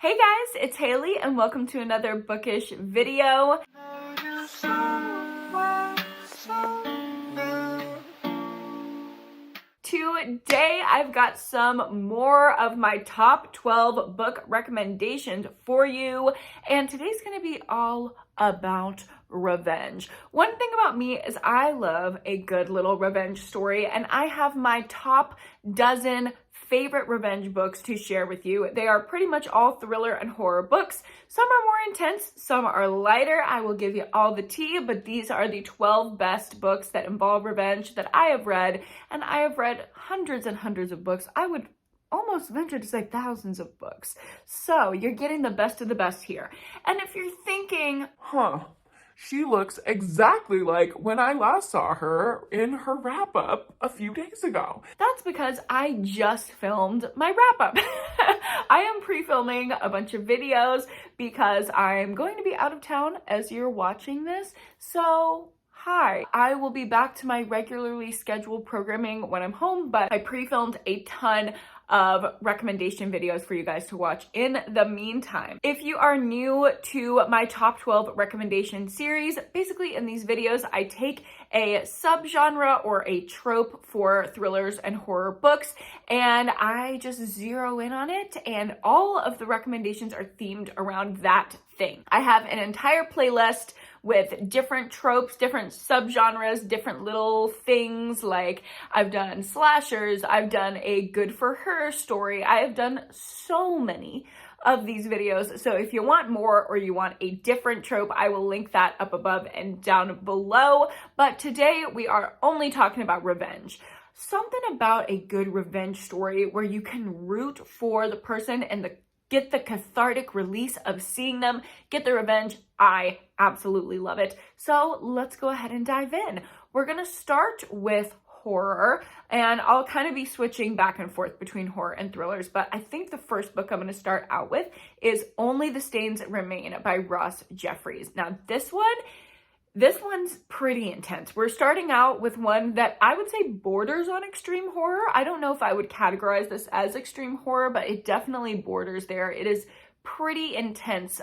Hey guys, it's Haley and welcome to another bookish video. Today I've got some more of my top 12 book recommendations for you, and today's going to be all about revenge. One thing about me is I love a good little revenge story, and I have my top dozen favorite revenge books to share with you. They are pretty much all thriller and horror books. Some are more intense, some are lighter. I will give you all the tea, but these are the 12 best books that involve revenge that I have read, and I have read hundreds and hundreds of books. I would almost venture to say thousands of books. So you're getting the best of the best here. And if you're thinking, she looks exactly like when I last saw her in her wrap-up a few days ago. That's because I just filmed my wrap-up. I am pre-filming a bunch of videos because I'm going to be out of town as you're watching this. So hi, I will be back to my regularly scheduled programming when I'm home, but I pre-filmed a ton of recommendation videos for you guys to watch in the meantime. If you are new to my top 12 recommendation series, basically in these videos, I take a subgenre or a trope for thrillers and horror books, and I just zero in on it, and all of the recommendations are themed around that thing. I have an entire playlist with different tropes, different subgenres, different little things. Like I've done slashers, I've done a good for her story. I have done so many of these videos. So if you want more or you want a different trope, I will link that up above and down below. But today we are only talking about revenge. Something about a good revenge story where you can root for the person and get the cathartic release of seeing them get the revenge. I absolutely love it. So let's go ahead and dive in. We're gonna start with horror, and I'll kind of be switching back and forth between horror and thrillers, but I think the first book I'm gonna start out with is Only the Stains Remain by Ross Jeffries. Now this one's pretty intense. We're starting out with one that I would say borders on extreme horror. I don't know if I would categorize this as extreme horror, but it definitely borders there. It is pretty intense,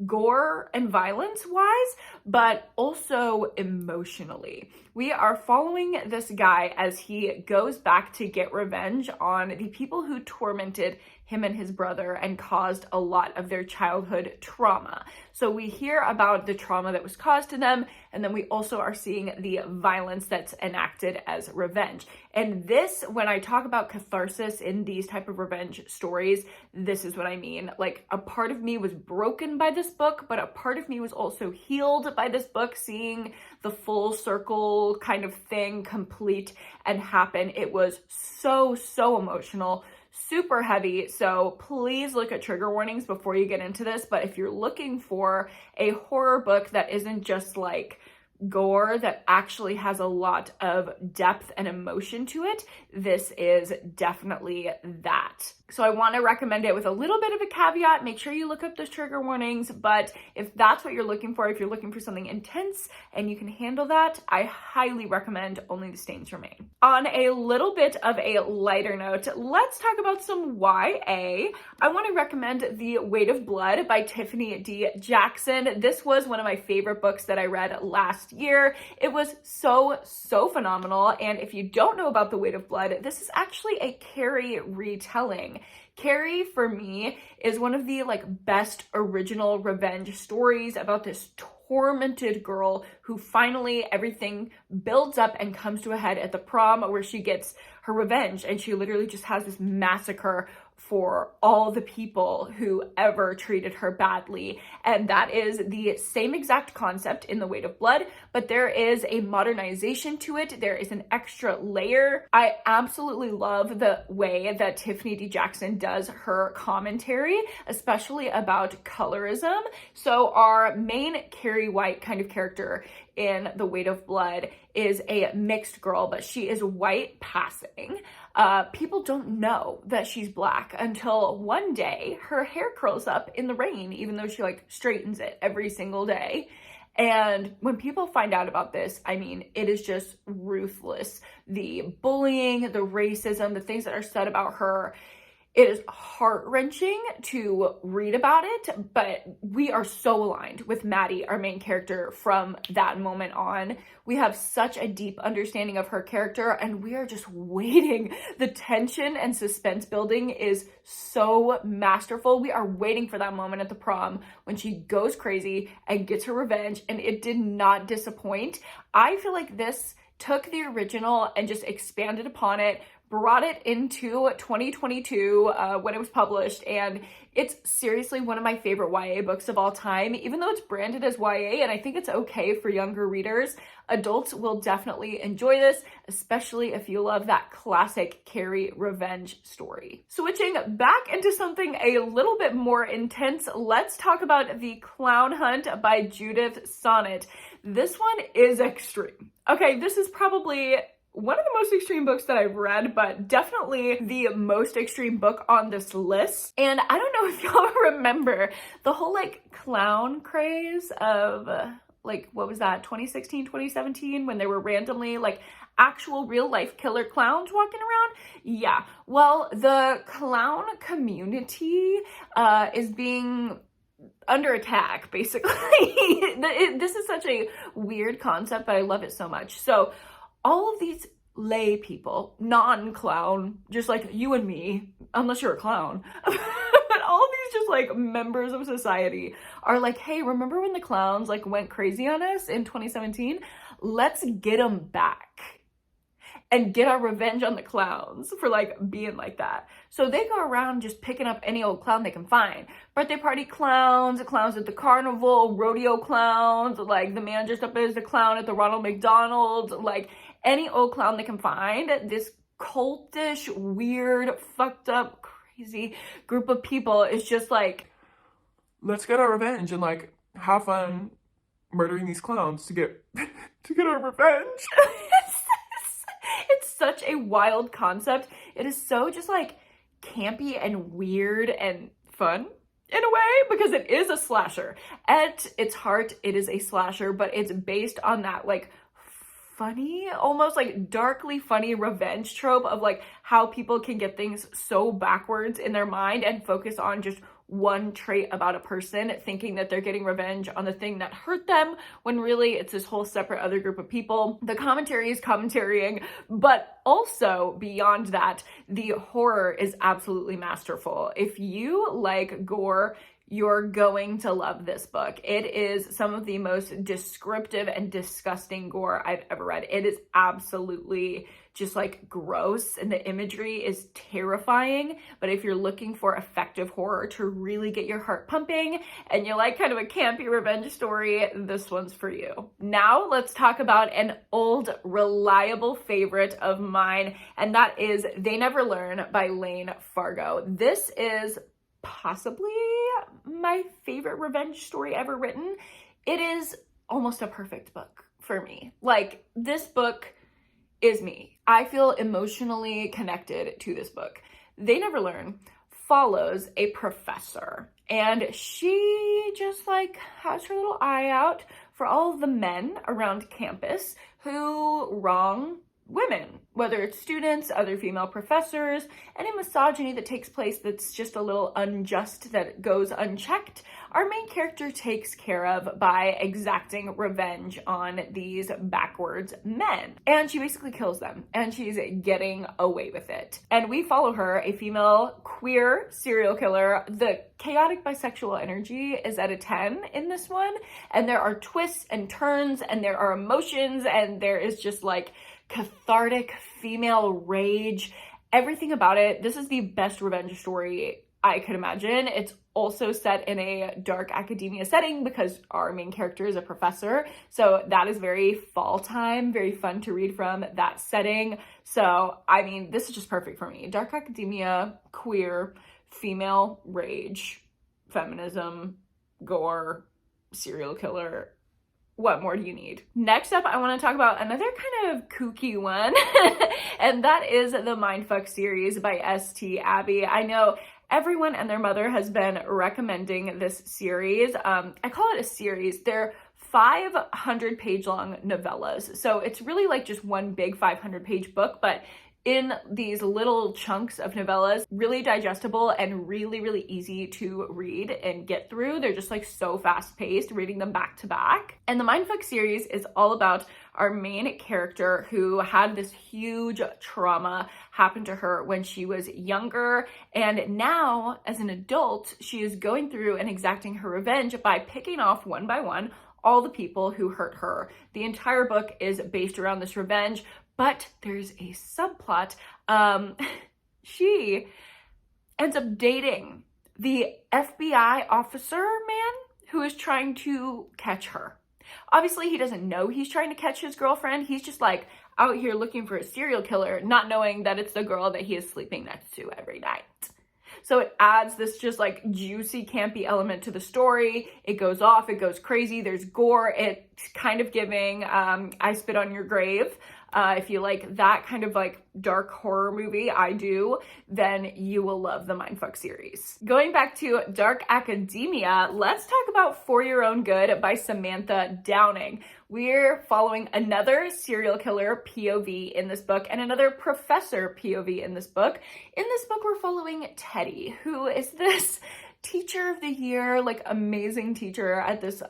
gore and violence wise, but also emotionally. We are following this guy as he goes back to get revenge on the people who tormented him and his brother and caused a lot of their childhood trauma. So we hear about the trauma that was caused to them, and then we also are seeing the violence that's enacted as revenge. And this, when I talk about catharsis in these type of revenge stories, this is what I mean. Like, a part of me was broken by this book, but a part of me was also healed by this book, seeing the full circle kind of thing complete and happen. It was so emotional, super heavy, so please look at trigger warnings before you get into this. But if you're looking for a horror book that isn't just like gore, that actually has a lot of depth and emotion to it, this is definitely that. So I want to recommend it with a little bit of a caveat. Make sure you look up those trigger warnings, but if that's what you're looking for, if you're looking for something intense and you can handle that, I highly recommend Only the Stains Remain. On a little bit of a lighter note, let's talk about some YA. I want to recommend The Weight of Blood by Tiffany D. Jackson. This was one of my favorite books that I read last year. It was so phenomenal, and if you don't know about The Weight of Blood, this is actually a Carrie retelling. Carrie, for me, is one of the best original revenge stories about this tormented girl who finally everything builds up and comes to a head at the prom where she gets her revenge, and she literally just has this massacre for all the people who ever treated her badly. And that is the same exact concept in The Weight of Blood, but there is a modernization to it. There is an extra layer. I absolutely love the way that Tiffany D. Jackson does her commentary, especially about colorism. So our main Carrie White kind of character in The Weight of Blood is a mixed girl, but she is white passing. People don't know that she's black until one day her hair curls up in the rain, even though she straightens it every single day. And when people find out about this, I mean, it is just ruthless. The bullying, the racism, the things that are said about her, It is heart-wrenching to read about it, but we are so aligned with Maddie, our main character, from that moment on. We have such a deep understanding of her character, and we are just waiting. The tension and suspense building is so masterful. We are waiting for that moment at the prom when she goes crazy and gets her revenge, and it did not disappoint. I feel like this took the original and just expanded upon it, brought it into 2022 when it was published, and it's seriously one of my favorite YA books of all time. Even though it's branded as YA, and I think it's okay for younger readers, adults will definitely enjoy this, especially if you love that classic Carrie revenge story. Switching back into something a little bit more intense, let's talk about The Clown Hunt by Judith Sonnet. This one is extreme. Okay, this is probably one of the most extreme books that I've read, but definitely the most extreme book on this list. And I don't know if y'all remember the whole like clown craze of like, what was that, 2016, 2017, when there were randomly like actual real life killer clowns walking around? Yeah, well, the clown community is being under attack, basically. This is such a weird concept, but I love it so much. So all of these lay people, non-clown, just like you and me, unless you're a clown, but all of these just like members of society are like, hey, remember when the clowns like went crazy on us in 2017? Let's get them back and get our revenge on the clowns for like being like that. So they go around just picking up any old clown they can find. Birthday party clowns, clowns at the carnival, rodeo clowns, like the man dressed up as the clown at the Ronald McDonald, like any old clown they can find. This cultish, weird, fucked up, crazy group of people is just like, let's get our revenge and like have fun murdering these clowns to get to get our revenge. It's such a wild concept. It is so just like campy and weird and fun in a way, because it is a slasher. At its heart, it is a slasher, but it's based on that like funny, almost like darkly funny revenge trope of like how people can get things so backwards in their mind and focus on just one trait about a person, thinking that they're getting revenge on the thing that hurt them, when really it's this whole separate other group of people. The commentary is commentarying, but also beyond that, the horror is absolutely masterful. If you like gore, you're going to love this book. It is some of the most descriptive and disgusting gore I've ever read. It is absolutely just like gross, and the imagery is terrifying. But if you're looking for effective horror to really get your heart pumping and you like kind of a campy revenge story, this one's for you. Now let's talk about an old reliable favorite of mine, and that is They Never Learn by Lane Fargo. This is possibly my favorite revenge story ever written. It is almost a perfect book for me. Like, this book is me. I feel emotionally connected to this book. They Never Learn follows a professor, and she just like has her little eye out for all of the men around campus who wrong women, whether it's students, other female professors, any misogyny that takes place that's just a little unjust, that goes unchecked, our main character takes care of by exacting revenge on these backwards men. And she basically kills them, and she's getting away with it. And we follow her, a female queer serial killer. The chaotic bisexual energy is at a 10 in this one, and there are twists and turns, and there are emotions, and there is just like cathartic female rage, everything about it. This is the best revenge story I could imagine. It's also set in a dark academia setting because our main character is a professor. So that is very fall time, very fun to read from that setting. So, I mean, this is just perfect for me. Dark academia, queer, female rage, feminism, gore, serial killer. What more do you need? Next up, I want to talk about another kind of kooky one, and that is the Mindfuck series by S.T. Abbey. I know everyone and their mother has been recommending this series. I call it a series. They're 500-page long novellas, so it's really like just one big 500-page book, but in these little chunks of novellas, really digestible and really, really easy to read and get through. They're just like so fast paced, reading them back to back. And the Mindfuck series is all about our main character who had this huge trauma happen to her when she was younger. And now, as an adult, she is going through and exacting her revenge by picking off one by one all the people who hurt her. The entire book is based around this revenge, but there's a subplot. She ends up dating the FBI officer man who is trying to catch her. Obviously, he doesn't know he's trying to catch his girlfriend. He's just like out here looking for a serial killer, not knowing that it's the girl that he is sleeping next to every night. So it adds this just like juicy, campy element to the story. It goes off, it goes crazy, there's gore. It's kind of giving I Spit on Your Grave. If you like that kind of like dark horror movie, I do, then you will love the Mindfuck series. Going back to dark academia, let's talk about For Your Own Good by Samantha Downing. We're following another serial killer POV in this book and another professor POV in this book. In this book, we're following Teddy, who is this teacher of the year, like amazing teacher at this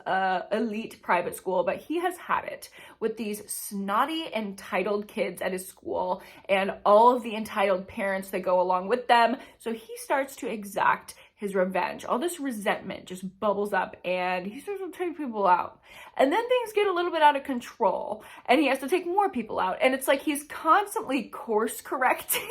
elite private school, but he has had it with these snotty, entitled kids at his school and all of the entitled parents that go along with them. So he starts to exact his revenge. All this resentment just bubbles up and he starts to take people out. And then things get a little bit out of control and he has to take more people out. And it's like he's constantly course correcting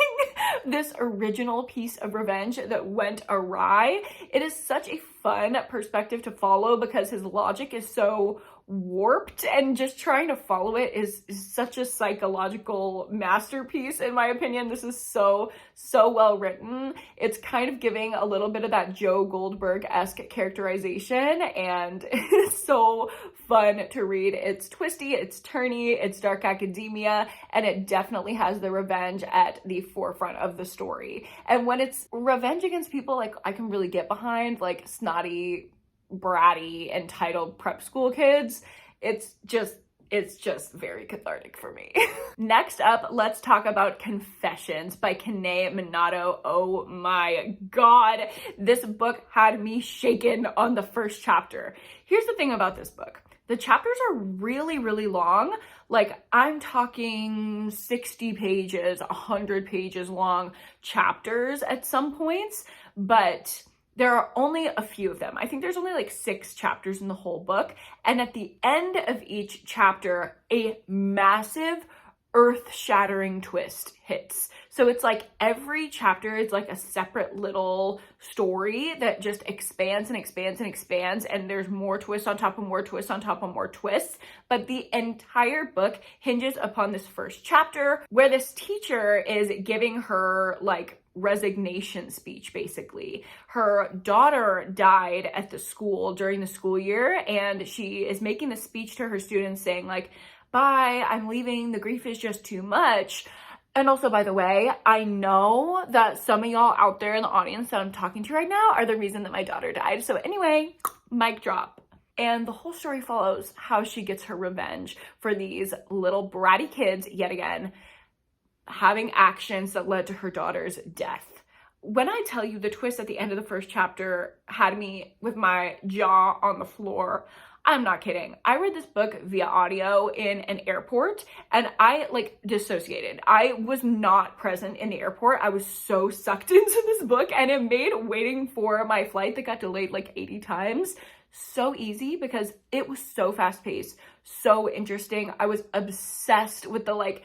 this original piece of revenge that went awry. It is such a fun perspective to follow because his logic is so warped, and just trying to follow it is such a psychological masterpiece, in my opinion. This is so well written. It's kind of giving a little bit of that Joe Goldberg-esque characterization, and it's so fun to read. It's twisty, it's turny, it's dark academia, and it definitely has the revenge at the forefront of the story. And when it's revenge against people like I can really get behind, like snotty, bratty, entitled prep school kids, it's just very cathartic for me. Next up, let's talk about Confessions by Kanae Minato. Oh my god, this book had me shaken on the first chapter. Here's the thing about this book. The chapters are really, really long. Like, I'm talking 60 pages, 100 pages long chapters at some points, but there are only a few of them. I think there's only like 6 chapters in the whole book. And at the end of each chapter, a massive earth-shattering twist hits. So it's like every chapter is like a separate little story that just expands and expands and expands, and there's more twists on top of more twists on top of more twists. But the entire book hinges upon this first chapter where this teacher is giving her like resignation speech, basically. Her daughter died at the school during the school year, and she is making the speech to her students saying like, bye, I'm leaving, the grief is just too much. And also, by the way, I know that some of y'all out there in the audience that I'm talking to right now are the reason that my daughter died. So anyway, mic drop. And the whole story follows how she gets her revenge for these little bratty kids, yet again, having actions that led to her daughter's death. When I tell you the twist at the end of the first chapter had me with my jaw on the floor, I'm not kidding. I read this book via audio in an airport and I like dissociated. I was not present in the airport. I was so sucked into this book, and it made waiting for my flight that got delayed like 80 times so easy because it was so fast paced, so interesting. I was obsessed with the like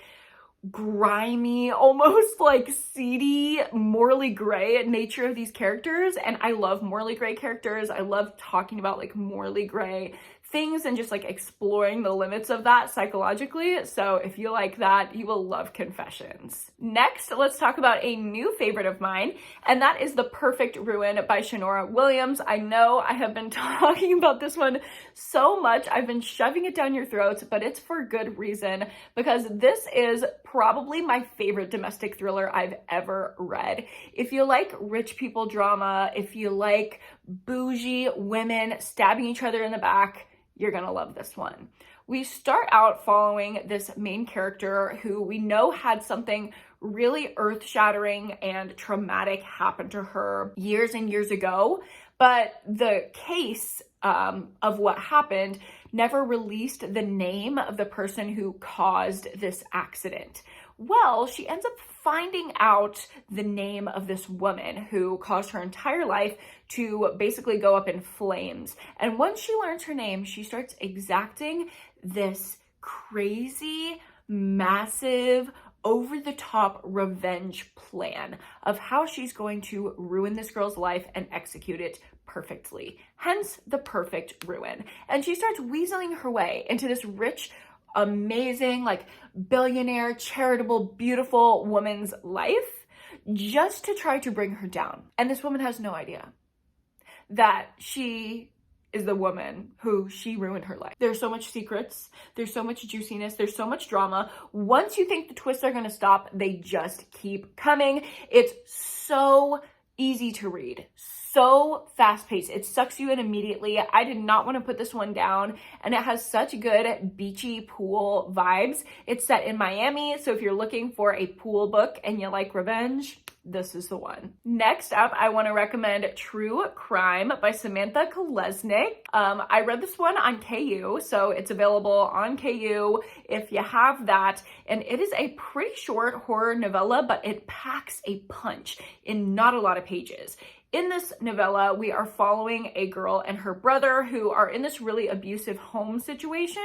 grimy, almost like seedy, morally gray nature of these characters. And I love morally gray characters. I love talking about like morally gray things and just like exploring the limits of that psychologically. So if you like that, you will love Confessions. Next, let's talk about a new favorite of mine, and that is The Perfect Ruin by Shanora Williams. I know I have been talking about this one so much. I've been shoving it down your throats, but it's for good reason, because this is probably my favorite domestic thriller I've ever read. If you like rich people drama, if you like bougie women stabbing each other in the back, you're gonna love this one. We start out following this main character who we know had something really earth-shattering and traumatic happened to her years and years ago, but the case of what happened never released the name of the person who caused this accident. Well, she ends up finding out the name of this woman who caused her entire life to basically go up in flames. And once she learns her name, she starts exacting this crazy, massive, over-the-top revenge plan of how she's going to ruin this girl's life and execute it perfectly. Hence the perfect ruin. And she starts weaseling her way into this rich, amazing, like billionaire, charitable, beautiful woman's life just to try to bring her down. And this woman has no idea that she is the woman who she ruined her life. There's so much secrets, there's so much juiciness, there's so much drama. Once you think the twists are gonna stop, they just keep coming. It's so easy to read, so fast-paced. It sucks you in immediately. I did not want to put this one down, and it has such good beachy pool vibes. It's set in Miami, so if you're looking for a pool book and you like revenge, this is the one. Next up, I want to recommend True Crime by Samantha Kolesnik. I read this one on KU, so it's available on KU if you have that. And it is a pretty short horror novella, but it packs a punch in not a lot of pages. In this novella, we are following a girl and her brother who are in this really abusive home situation,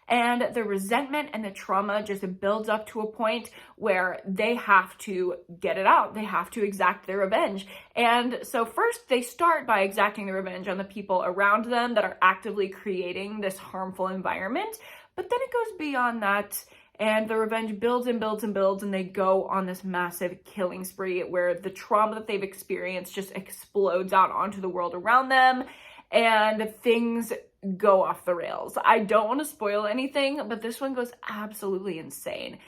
and the resentment and the trauma just builds up to a point where they have to get it out. They have to exact their revenge. And so first they start by exacting the revenge on the people around them that are actively creating this harmful environment, but then it goes beyond that. And the revenge builds and builds and builds, and they go on this massive killing spree where the trauma that they've experienced just explodes out onto the world around them, and things go off the rails. I don't want to spoil anything, but this one goes absolutely insane.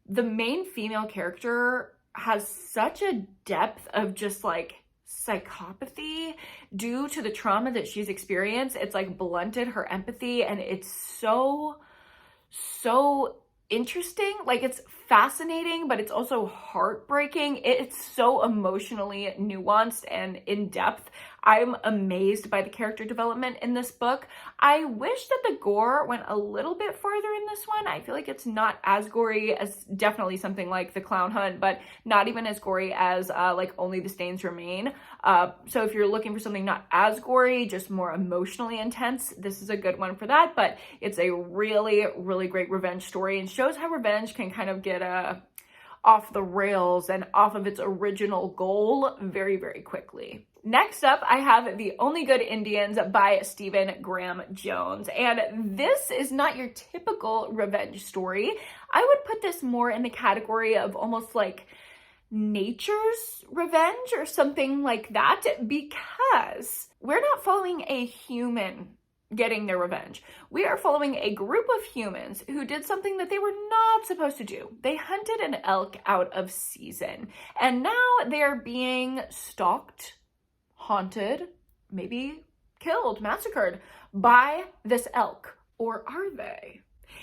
The main female character has such a depth of just like psychopathy due to the trauma that she's experienced. It's like blunted her empathy, and it's so interesting. Like, it's fascinating, but it's also heartbreaking. It's so emotionally nuanced and in-depth. I'm amazed by the character development in this book. I wish that the gore went a little bit farther in this one. I feel like it's not as gory as definitely something like The Clown Hunt, but not even as gory as like Only the Stains Remain. So if you're looking for something not as gory, just more emotionally intense, this is a good one for that. But it's a really, really great revenge story and shows how revenge can kind of get off the rails and off of its original goal very, very quickly. Next up, I have The Only Good Indians by Stephen Graham Jones. And this is not your typical revenge story. I would put this more in the category of almost like nature's revenge or something like that, because we're not following a human getting their revenge. We are following a group of humans who did something that they were not supposed to do. They hunted an elk out of season, and now they're being stalked, haunted, maybe killed, massacred by this elk. Or are they?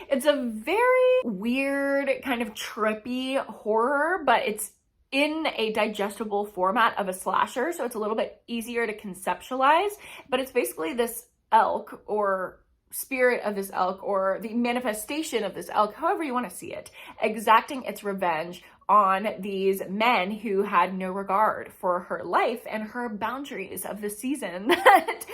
It's a very weird, kind of trippy horror, but it's in a digestible format of a slasher, so it's a little bit easier to conceptualize. But it's basically this elk, or spirit of this elk, or the manifestation of this elk, however you want to see it, exacting its revenge on these men who had no regard for her life and her boundaries of the season that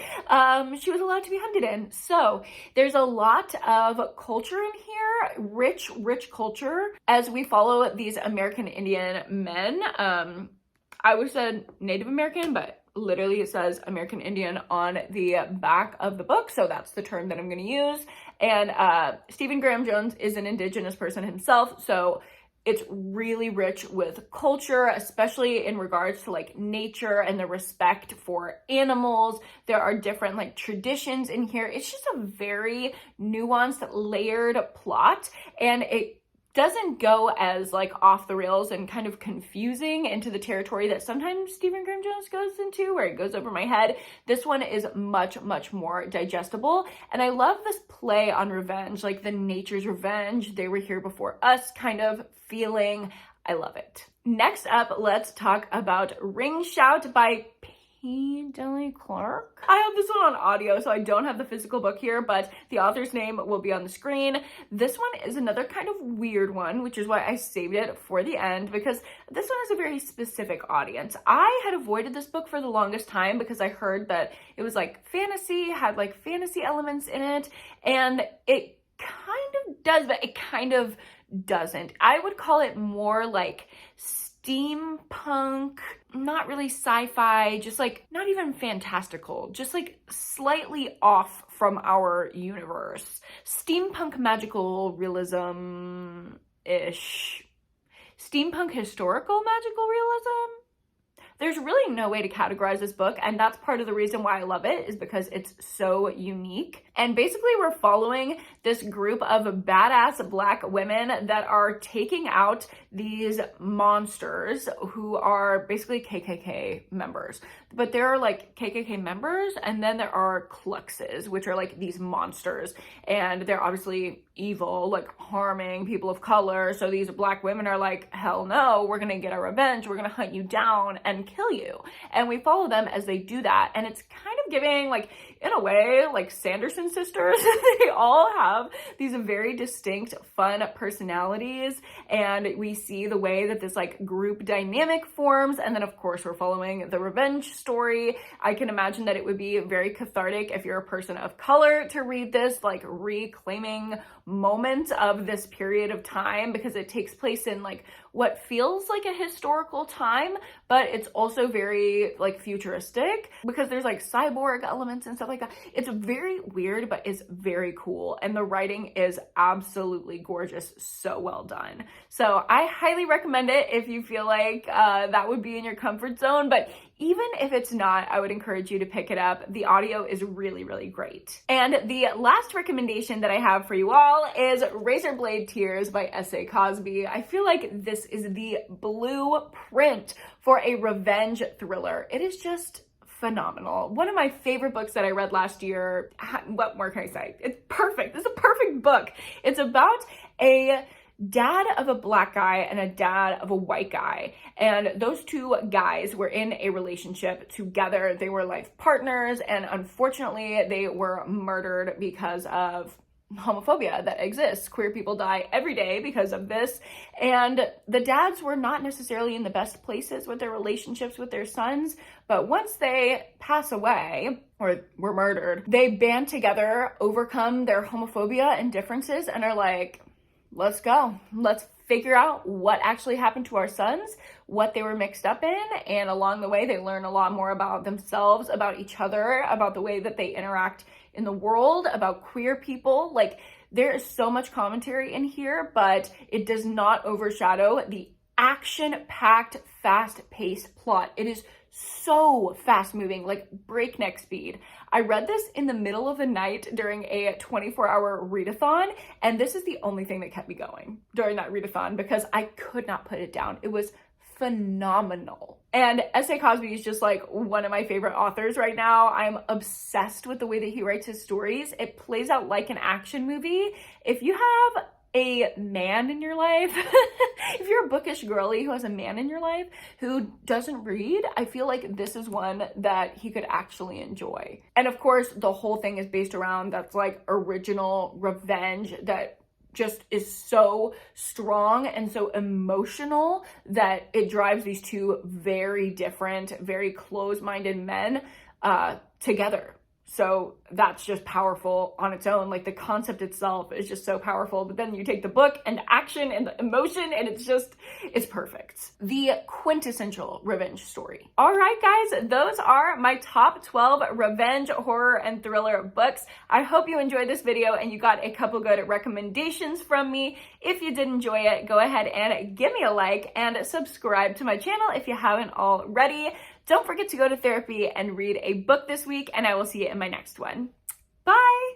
she was allowed to be hunted in. So there's a lot of culture in here, rich culture, as we follow these American Indian men. I would have said Native American, but literally it says American Indian on the back of the book, so that's the term that I'm going to use. And Stephen Graham Jones is an Indigenous person himself, so it's really rich with culture, especially in regards to like nature and the respect for animals. There are different like traditions in here. It's just a very nuanced, layered plot, and it doesn't go as like off the rails and kind of confusing into the territory that sometimes Stephen Graham Jones goes into, where it goes over my head. This one is much more digestible, and I love this play on revenge, like the nature's revenge, they were here before us kind of feeling. I love it. Next up, let's talk about Ring Shout by P. Deli Clark. I have this one on audio, so I don't have the physical book here, but the author's name will be on the screen. This one is another kind of weird one, which is why I saved it for the end, because this one is a very specific audience. I had avoided this book for the longest time because I heard that it was like fantasy, had like fantasy elements in it, and it kind of does, but it kind of doesn't. I would call it more like steampunk, not really sci-fi, just like not even fantastical, just like slightly off from our universe. Steampunk magical realism-ish. Steampunk historical magical realism? There's really no way to categorize this book, and that's part of the reason why I love it, is because it's so unique. And basically we're following this group of badass Black women that are taking out these monsters who are basically KKK members. But there are like KKK members, and then there are Kluxes, which are like these monsters, and they're obviously evil, like harming people of color. So these Black women are like, hell no, we're gonna get our revenge, we're gonna hunt you down and kill you. And we follow them as they do that, and it's kind of giving, like, in a way, like Sanderson sisters. They all have these very distinct, fun personalities, and we see the way that this like group dynamic forms. And then of course we're following the revenge story. I can imagine that it would be very cathartic if you're a person of color to read this, like reclaiming moment of this period of time, because it takes place in like what feels like a historical time, but it's also very like futuristic because there's like cyborg elements and stuff like that. It's very weird, but it's very cool, and the writing is absolutely gorgeous. So well done. So I highly recommend it if you feel like that would be in your comfort zone, but even if it's not, I would encourage you to pick it up. The audio is really, really great. And the last recommendation that I have for you all is Razor Blade Tears by S.A. Cosby. I feel like this is the blueprint for a revenge thriller. It is just phenomenal. One of my favorite books that I read last year. What more can I say? It's perfect. It's a perfect book. It's about a dad of a Black guy and a dad of a white guy, and those two guys were in a relationship together. They were life partners, and unfortunately they were murdered because of homophobia that exists. Queer people die every day because of this, and the dads were not necessarily in the best places with their relationships with their sons, but once they pass away or were murdered, they band together, overcome their homophobia and differences, and are like, let's go. Let's figure out what actually happened to our sons, what they were mixed up in, and along the way, they learn a lot more about themselves, about each other, about the way that they interact in the world, about queer people. Like, there is so much commentary in here, but it does not overshadow the action-packed, fast-paced plot. It is so fast-moving, like breakneck speed. I read this in the middle of the night during a 24-hour readathon, and this is the only thing that kept me going during that readathon because I could not put it down. It was phenomenal. And S.A. Cosby is just like one of my favorite authors right now. I'm obsessed with the way that he writes his stories. It plays out like an action movie. If you have a man in your life, if you're a bookish girly who has a man in your life who doesn't read, I feel like this is one that he could actually enjoy. And of course, the whole thing is based around that's like original revenge that just is so strong and so emotional that it drives these two very different, very closed-minded men together. So that's just powerful on its own. Like, the concept itself is just so powerful, but then you take the book and the action and the emotion, and it's perfect. The quintessential revenge story. All right, guys, those are my top 12 revenge, horror, and thriller books. I hope you enjoyed this video and you got a couple good recommendations from me. If you did enjoy it, go ahead and give me a like and subscribe to my channel if you haven't already. Don't forget to go to therapy and read a book this week, and I will see you in my next one. Bye!